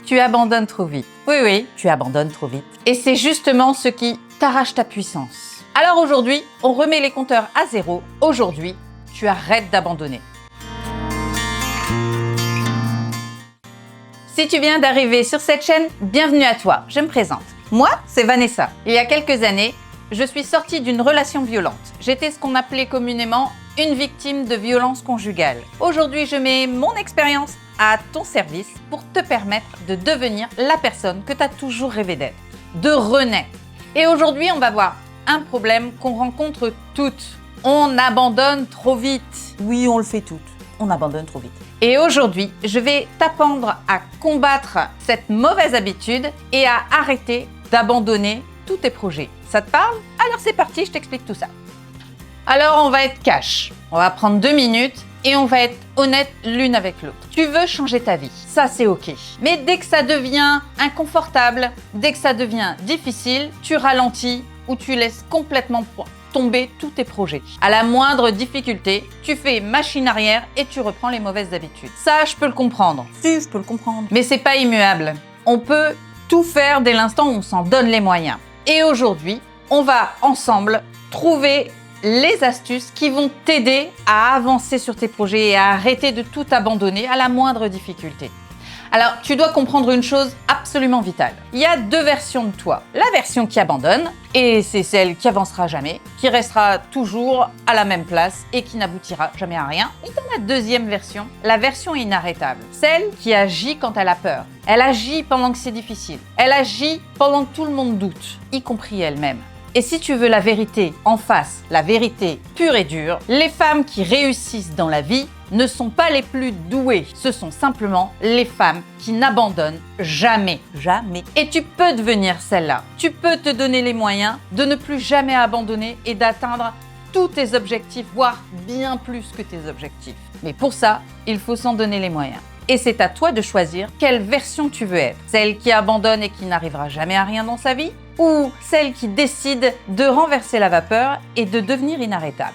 tu abandonnes trop vite. Oui, tu abandonnes trop vite. Et c'est justement ce qui t'arrache ta puissance. Alors aujourd'hui, on remet les compteurs à zéro. Aujourd'hui, tu arrêtes d'abandonner. Si tu viens d'arriver sur cette chaîne, bienvenue à toi. Je me présente. Moi, c'est Vanessa. Il y a quelques années, je suis sortie d'une relation violente. J'étais ce qu'on appelait communément une victime de violence conjugale. Aujourd'hui, je mets mon expérience à ton service pour te permettre de devenir la personne que tu as toujours rêvé d'être, de renaître. Et aujourd'hui, on va voir un problème qu'on rencontre toutes. On abandonne trop vite. Oui, on le fait toutes. On abandonne trop vite. Et aujourd'hui, je vais t'apprendre à combattre cette mauvaise habitude et à arrêter d'abandonner tous tes projets. Ça te parle? Alors c'est parti, je t'explique tout ça. Alors on va être cash. On va prendre 2 minutes et on va être honnête l'une avec l'autre. Tu veux changer ta vie, ça c'est ok. Mais dès que ça devient inconfortable, dès que ça devient difficile, tu ralentis ou tu laisses complètement tomber tous tes projets. À la moindre difficulté, tu fais machine arrière et tu reprends les mauvaises habitudes. Ça, je peux le comprendre. Si, je peux le comprendre. Mais c'est pas immuable. On peut tout faire dès l'instant où on s'en donne les moyens. Et aujourd'hui, on va ensemble trouver les astuces qui vont t'aider à avancer sur tes projets et à arrêter de tout abandonner à la moindre difficulté. Alors, tu dois comprendre une chose absolument vitale. Il y a 2 versions de toi. La version qui abandonne, et c'est celle qui avancera jamais, qui restera toujours à la même place et qui n'aboutira jamais à rien. Et dans la deuxième version, la version inarrêtable. Celle qui agit quand elle a peur. Elle agit pendant que c'est difficile. Elle agit pendant que tout le monde doute, y compris elle-même. Et si tu veux la vérité en face, la vérité pure et dure, les femmes qui réussissent dans la vie ne sont pas les plus douées. Ce sont simplement les femmes qui n'abandonnent jamais. Jamais. Et tu peux devenir celle-là. Tu peux te donner les moyens de ne plus jamais abandonner et d'atteindre tous tes objectifs, voire bien plus que tes objectifs. Mais pour ça, il faut s'en donner les moyens. Et c'est à toi de choisir quelle version tu veux être. Celle qui abandonne et qui n'arrivera jamais à rien dans sa vie, ou celle qui décide de renverser la vapeur et de devenir inarrêtable.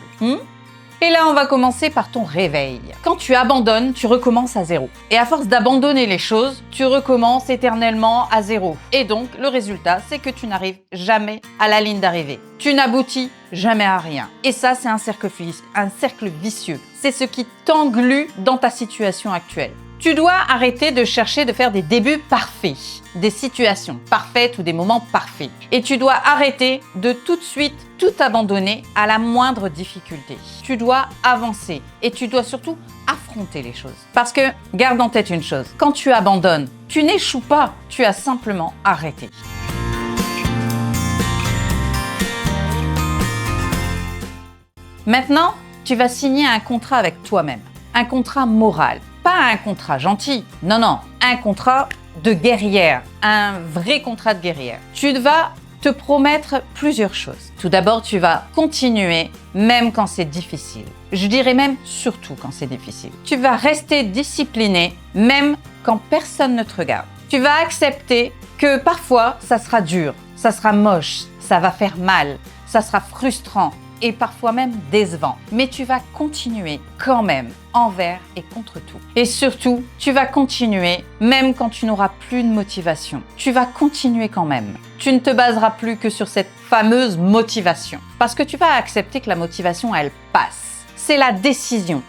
Et là, on va commencer par ton réveil. Quand tu abandonnes, tu recommences à zéro. Et à force d'abandonner les choses, tu recommences éternellement à zéro. Et donc, le résultat, c'est que tu n'arrives jamais à la ligne d'arrivée. Tu n'aboutis jamais à rien. Et ça, c'est un cercle vicieux. C'est ce qui t'englue dans ta situation actuelle. Tu dois arrêter de chercher de faire des débuts parfaits, des situations parfaites ou des moments parfaits. Et tu dois arrêter de tout de suite tout abandonner à la moindre difficulté. Tu dois avancer et tu dois surtout affronter les choses. Parce que, garde en tête une chose, quand tu abandonnes, tu n'échoues pas, tu as simplement arrêté. Maintenant, tu vas signer un contrat avec toi-même, un contrat moral. Pas un contrat gentil, non, un contrat de guerrière, un vrai contrat de guerrière. Tu vas te promettre plusieurs choses. Tout d'abord, tu vas continuer même quand c'est difficile. Je dirais même surtout quand c'est difficile. Tu vas rester discipliné même quand personne ne te regarde. Tu vas accepter que parfois, ça sera dur, ça sera moche, ça va faire mal, ça sera frustrant et parfois même décevant. Mais tu vas continuer quand même envers et contre tout. Et surtout, tu vas continuer même quand tu n'auras plus de motivation. Tu vas continuer quand même. Tu ne te baseras plus que sur cette fameuse motivation. Parce que tu vas accepter que la motivation, elle passe. C'est la décision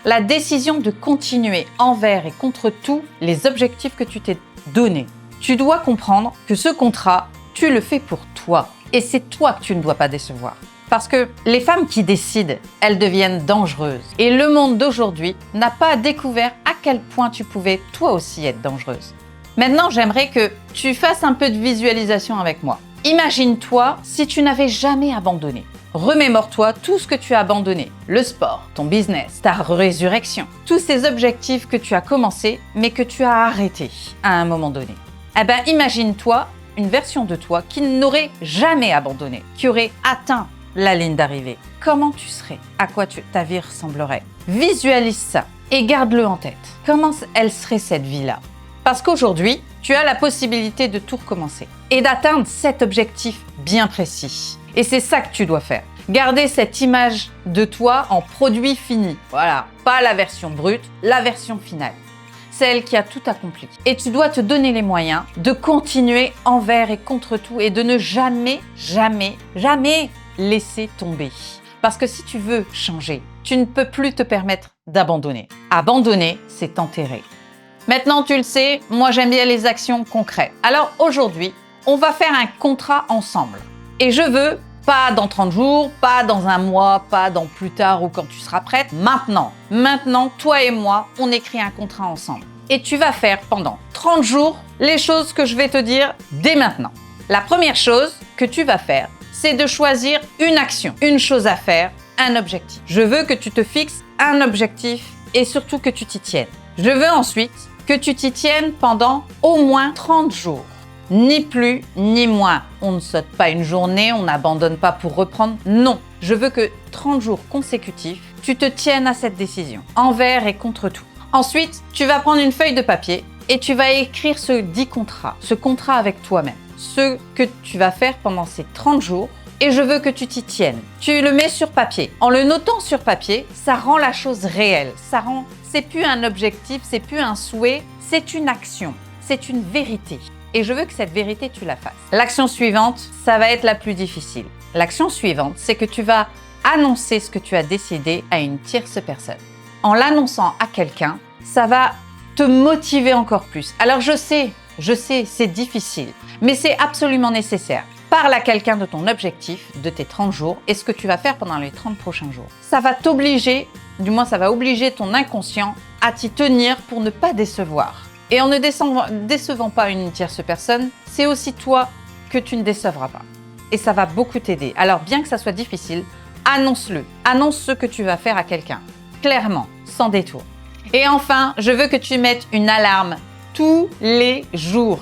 de continuer envers et contre tout les objectifs que tu t'es donnés. Tu dois comprendre que ce contrat, tu le fais pour toi. Et c'est toi que tu ne dois pas décevoir. Parce que les femmes qui décident, elles deviennent dangereuses. Et le monde d'aujourd'hui n'a pas découvert à quel point tu pouvais toi aussi être dangereuse. Maintenant, j'aimerais que tu fasses un peu de visualisation avec moi. Imagine-toi si tu n'avais jamais abandonné. Remémore-toi tout ce que tu as abandonné. Le sport, ton business, ta résurrection. Tous ces objectifs que tu as commencé, mais que tu as arrêtés à un moment donné. Eh bien, imagine-toi une version de toi qui n'aurait jamais abandonné, qui aurait atteint la ligne d'arrivée. Comment tu serais? À quoi ta vie ressemblerait? Visualise ça et garde-le en tête. Comment elle serait cette vie-là? Parce qu'aujourd'hui, tu as la possibilité de tout recommencer et d'atteindre cet objectif bien précis. Et c'est ça que tu dois faire. Garder cette image de toi en produit fini. Voilà, pas la version brute, la version finale. celle qui a tout accompli. Et tu dois te donner les moyens de continuer envers et contre tout et de ne jamais, jamais, jamais laisser tomber. Parce que si tu veux changer, tu ne peux plus te permettre d'abandonner. Abandonner, c'est t'enterrer. Maintenant, tu le sais, moi j'aime bien les actions concrètes. Alors aujourd'hui, on va faire un contrat ensemble. Et je veux, pas dans 30 jours, pas dans un mois, pas dans plus tard ou quand tu seras prête, maintenant. Maintenant, toi et moi, on écrit un contrat ensemble. Et tu vas faire pendant 30 jours les choses que je vais te dire dès maintenant. La première chose que tu vas faire, c'est de choisir une action, une chose à faire, un objectif. Je veux que tu te fixes un objectif et surtout que tu t'y tiennes. Je veux ensuite que tu t'y tiennes pendant au moins 30 jours. Ni plus, ni moins. On ne saute pas une journée, on n'abandonne pas pour reprendre. Non, je veux que 30 jours consécutifs, tu te tiennes à cette décision, envers et contre tout. Ensuite, tu vas prendre une feuille de papier et tu vas écrire ce contrat avec toi-même. Ce que tu vas faire pendant ces 30 jours et je veux que tu t'y tiennes. Tu le mets sur papier. En le notant sur papier, ça rend la chose réelle. C'est plus un objectif, c'est plus un souhait, c'est une action, c'est une vérité. Et je veux que cette vérité, tu la fasses. L'action suivante, ça va être la plus difficile. L'action suivante, c'est que tu vas annoncer ce que tu as décidé à une tierce personne. En l'annonçant à quelqu'un, ça va te motiver encore plus. Alors je sais, c'est difficile, mais c'est absolument nécessaire. Parle à quelqu'un de ton objectif, de tes 30 jours et ce que tu vas faire pendant les 30 prochains jours. Ça va t'obliger, du moins ça va obliger ton inconscient à t'y tenir pour ne pas décevoir. Et en ne décevant pas une tierce personne, c'est aussi toi que tu ne décevras pas. Et ça va beaucoup t'aider. Alors bien que ça soit difficile, annonce-le. Annonce ce que tu vas faire à quelqu'un. Clairement, sans détour. Et enfin, je veux que tu mettes une alarme tous les jours.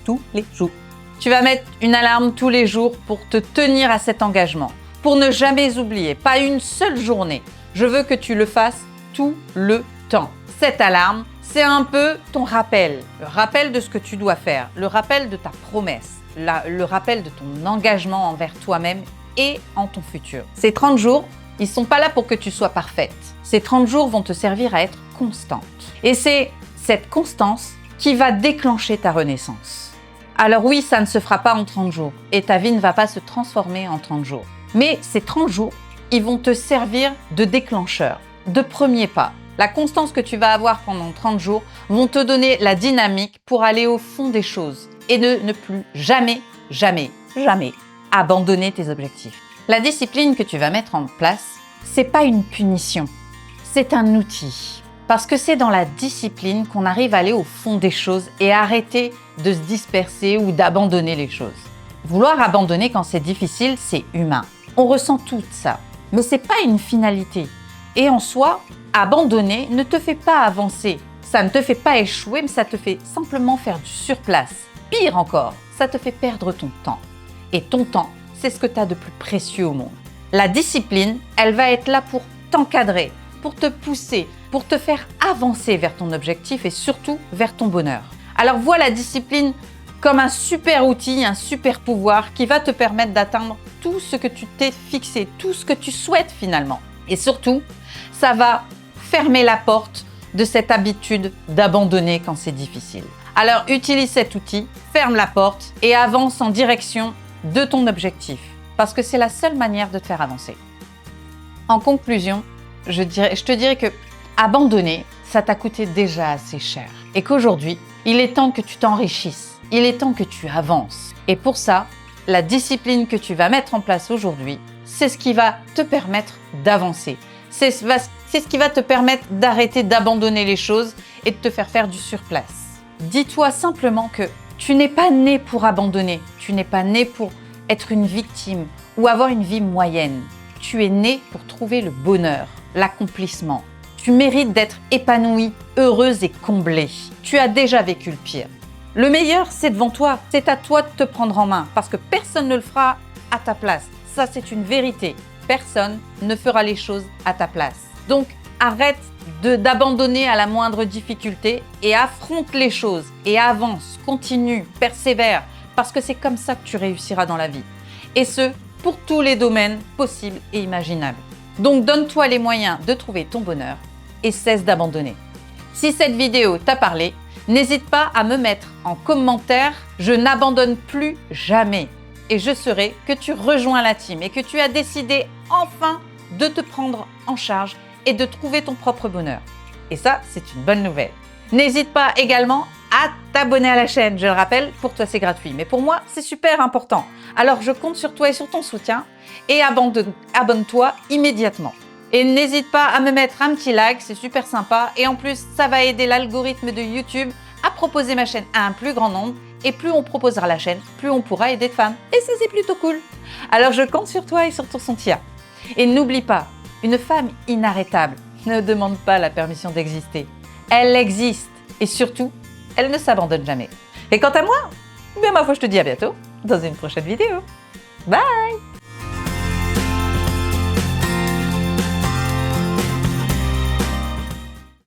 Tous les jours. Tu vas mettre une alarme tous les jours pour te tenir à cet engagement. Pour ne jamais oublier, pas une seule journée. Je veux que tu le fasses tout le temps. Cette alarme, c'est un peu ton rappel. Le rappel de ce que tu dois faire. Le rappel de ta promesse. Le rappel de ton engagement envers toi-même et en ton futur. Ces 30 jours, ils ne sont pas là pour que tu sois parfaite. Ces 30 jours vont te servir à être constante. Et c'est cette constance qui va déclencher ta renaissance. Alors oui, ça ne se fera pas en 30 jours et ta vie ne va pas se transformer en 30 jours. Mais ces 30 jours, ils vont te servir de déclencheur, de premier pas. La constance que tu vas avoir pendant 30 jours vont te donner la dynamique pour aller au fond des choses et de ne plus jamais, jamais, jamais abandonner tes objectifs. La discipline que tu vas mettre en place, c'est pas une punition, c'est un outil. Parce que c'est dans la discipline qu'on arrive à aller au fond des choses et arrêter de se disperser ou d'abandonner les choses. Vouloir abandonner quand c'est difficile, c'est humain. On ressent tout ça, mais c'est pas une finalité. Et en soi, abandonner ne te fait pas avancer. Ça ne te fait pas échouer, mais ça te fait simplement faire du surplace. Pire encore, ça te fait perdre ton temps. Et ton temps, c'est ce que tu as de plus précieux au monde. La discipline, elle va être là pour t'encadrer, pour te pousser, pour te faire avancer vers ton objectif et surtout vers ton bonheur. Alors vois la discipline comme un super outil, un super pouvoir qui va te permettre d'atteindre tout ce que tu t'es fixé, tout ce que tu souhaites finalement. Et surtout, ça va fermer la porte de cette habitude d'abandonner quand c'est difficile. Alors utilise cet outil, ferme la porte et avance en direction de ton objectif parce que c'est la seule manière de te faire avancer. En conclusion, je te dirais que abandonner, ça t'a coûté déjà assez cher et qu'aujourd'hui, il est temps que tu t'enrichisses, il est temps que tu avances. Et pour ça, la discipline que tu vas mettre en place aujourd'hui, c'est ce qui va te permettre d'avancer. C'est ce qui va te permettre d'arrêter d'abandonner les choses et de te faire du surplace. Dis-toi simplement que tu n'es pas né pour abandonner, tu n'es pas né pour être une victime ou avoir une vie moyenne. Tu es né pour trouver le bonheur, l'accomplissement. Tu mérites d'être épanouie, heureuse et comblée. Tu as déjà vécu le pire. Le meilleur, c'est devant toi. C'est à toi de te prendre en main parce que personne ne le fera à ta place. Ça, c'est une vérité. Personne ne fera les choses à ta place. Donc, arrête d'abandonner à la moindre difficulté et affronte les choses et avance, continue, persévère parce que c'est comme ça que tu réussiras dans la vie. Et ce, pour tous les domaines possibles et imaginables. Donc, donne-toi les moyens de trouver ton bonheur et cesse d'abandonner. Si cette vidéo t'a parlé, n'hésite pas à me mettre en commentaire « Je n'abandonne plus jamais » et je saurai que tu rejoins la team et que tu as décidé enfin de te prendre en charge et de trouver ton propre bonheur. Et ça, c'est une bonne nouvelle. N'hésite pas également à t'abonner à la chaîne. Je le rappelle, pour toi, c'est gratuit. Mais pour moi, c'est super important. Alors, je compte sur toi et sur ton soutien et abonne-toi immédiatement. Et n'hésite pas à me mettre un petit like, c'est super sympa. Et en plus, ça va aider l'algorithme de YouTube à proposer ma chaîne à un plus grand nombre. Et plus on proposera la chaîne, plus on pourra aider de femmes. Et ça, c'est plutôt cool. Alors, je compte sur toi et sur ton soutien. Et n'oublie pas, une femme inarrêtable ne demande pas la permission d'exister. Elle existe. Et surtout, elle ne s'abandonne jamais. Et quant à moi, ma foi, je te dis à bientôt dans une prochaine vidéo. Bye!